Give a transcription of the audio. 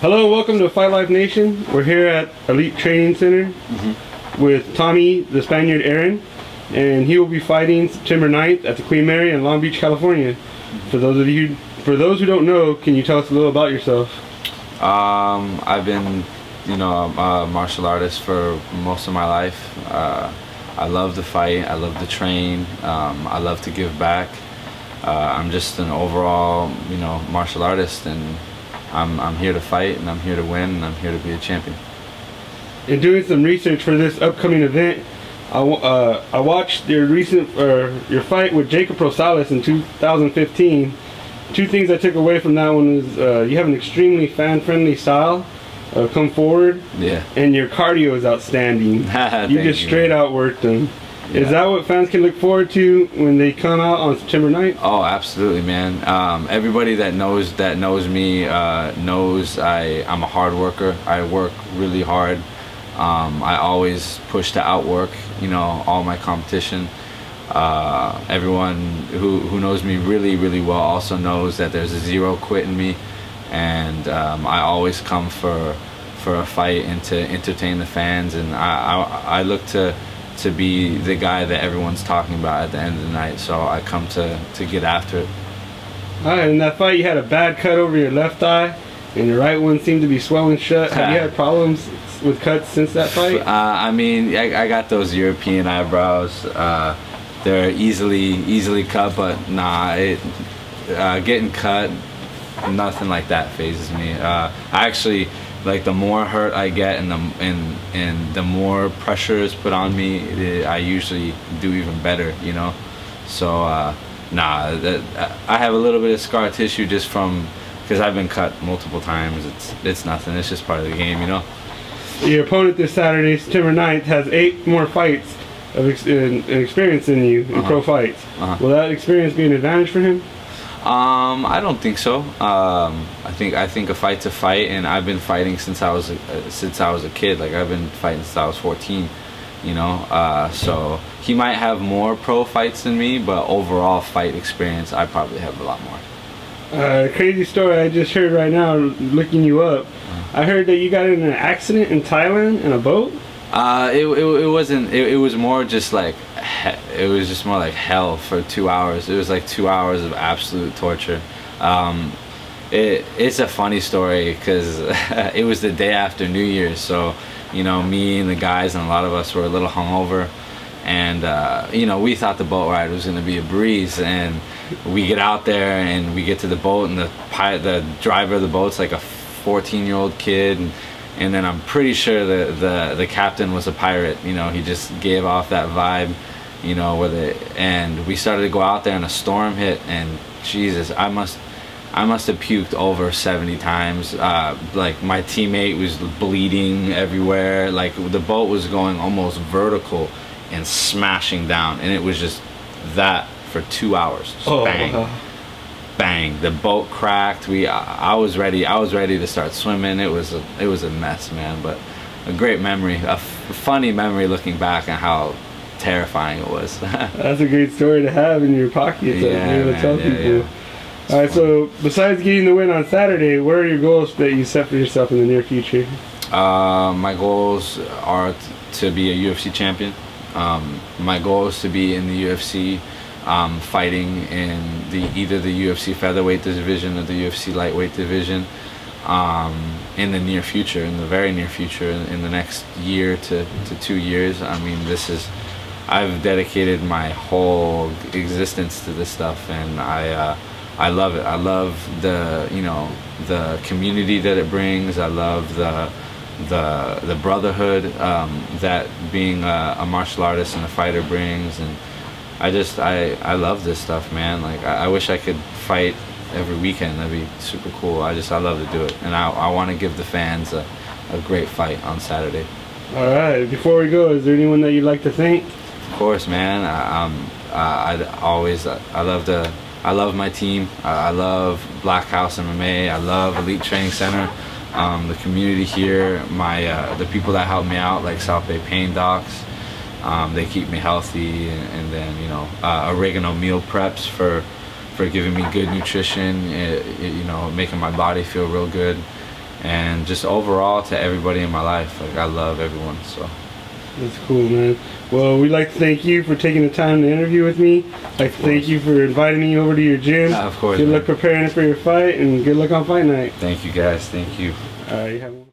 Hello, welcome to Fight Life Nation. We're here at Elite Training Center with Tommy, the Spaniard Aaron, and he will be fighting September 9th at the Queen Mary in Long Beach, California. For those who don't know, can you tell us a little about yourself? I've been, a martial artist for most of my life. I love to fight. I love to train. I love to give back. I'm just an overall, martial artist, and I'm here to fight, and I'm here to win, and I'm here to be a champion. In doing some research for this upcoming event, I watched your your fight with Jacob Rosales in 2015. Two things I took away from that one is you have an extremely fan-friendly style. Come forward. Yeah. And your cardio is outstanding. You just straight out worked them. Yeah. Is that what fans can look forward to when they come out on September 9th? Oh, absolutely, man. Everybody that knows me knows I'm a hard worker. I work really hard. I always push to outwork, all my competition. Everyone who knows me really, really well also knows that there's a zero quit in me, and I always come for a fight and to entertain the fans, and I look to be the guy that everyone's talking about at the end of the night, so I come to get after it. Alright, in that fight you had a bad cut over your left eye, and your right one seemed to be swelling shut. Have you had problems with cuts since that fight? I mean, I got those European eyebrows. They're easily cut, but nah, getting cut, nothing like that phases me. Actually, like, the more hurt I get and the more pressure is put on me, I usually do even better, So nah, I have a little bit of scar tissue just from because I've been cut multiple times. It's nothing. It's just part of the game, Your opponent this Saturday, September 9th, has 8 more fights of experience than you in pro fights. Will that experience be an advantage for him? I don't think so. I think a fight's a fight, and I've been fighting since I was a kid. Like, I've been fighting since I was 14. So he might have more pro fights than me, but overall fight experience, I probably have a lot more. Crazy story I just heard right now, looking you up. I heard that you got in an accident in Thailand in a boat. It wasn't. It was more just like. It was just more like hell for 2 hours. It was like 2 hours of absolute torture. It's a funny story because it was the day after New Year's, so me and the guys and a lot of us were a little hungover, and we thought the boat ride was going to be a breeze, and we get out there and we get to the boat, and the driver of the boat's like a 14-year-old kid, and then I'm pretty sure the captain was a pirate. He just gave off that vibe, and we started to go out there and a storm hit, and Jesus, I must have puked over 70 times. Like, my teammate was bleeding everywhere. Like, the boat was going almost vertical and smashing down, and it was just that for 2 hours. Just bang. Bang, the boat cracked. I was ready to start swimming. It was a mess, man, but a great memory, a funny memory looking back on how terrifying it was. That's a great story to have in your pocket to tell people. Yeah. All right, so besides getting the win on Saturday, what are your goals that you set for yourself in the near future? My goals are to be a UFC champion. My goal is to be in the UFC, fighting in either the UFC featherweight division or the UFC lightweight division in the near future, in the very near future, in the next year to 2 years. I mean, I've dedicated my whole existence to this stuff, and I love it. I love the community that it brings. I love the brotherhood that being a martial artist and a fighter brings, and I love this stuff, man. Like, I wish I could fight every weekend. That'd be super cool. I love to do it, and I want to give the fans a great fight on Saturday. All right, before we go, is there anyone that you'd like to thank? Of course, man. I love my team. I love Black House MMA. I love Elite Training Center. The community here, the people that help me out, like South Bay Pain Docs. They keep me healthy, and then oregano meal preps for giving me good nutrition, making my body feel real good. and just overall to everybody in my life. Like, I love everyone. So that's cool, man. Well, we'd like to thank you for taking the time to interview with me. I'd like to thank you for inviting me over to your gym. Of course. Good luck preparing for your fight, and good luck on fight night. Thank you, guys. Thank you. You have one.